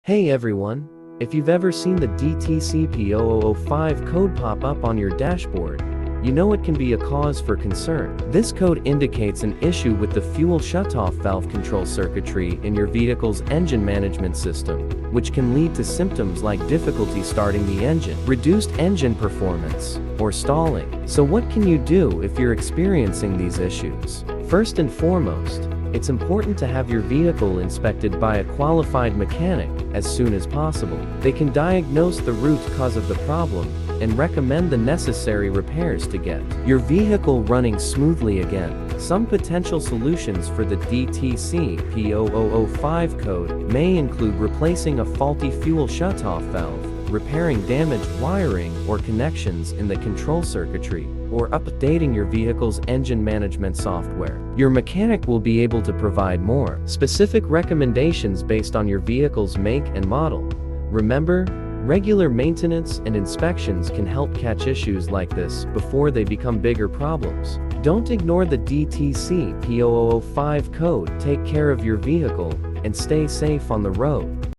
Hey everyone! If you've ever seen the DTC P0005 code pop up on your dashboard, you know it can be a cause for concern. This code indicates an issue with the fuel shutoff valve control circuitry in your vehicle's engine management system, which can lead to symptoms like difficulty starting the engine, reduced engine performance, or stalling. So what can you do if you're experiencing these issues? First and foremost, it's important to have your vehicle inspected by a qualified mechanic as soon as possible. They can diagnose the root cause of the problem and recommend the necessary repairs to get your vehicle running smoothly again. Some potential solutions for the DTC P0005 code may include replacing a faulty fuel shutoff valve, repairing damaged wiring or connections in the control circuitry, or updating your vehicle's engine management software. Your mechanic will be able to provide more specific recommendations based on your vehicle's make and model. Remember, regular maintenance and inspections can help catch issues like this before they become bigger problems. Don't ignore the DTC P0005 code. Take care of your vehicle and stay safe on the road.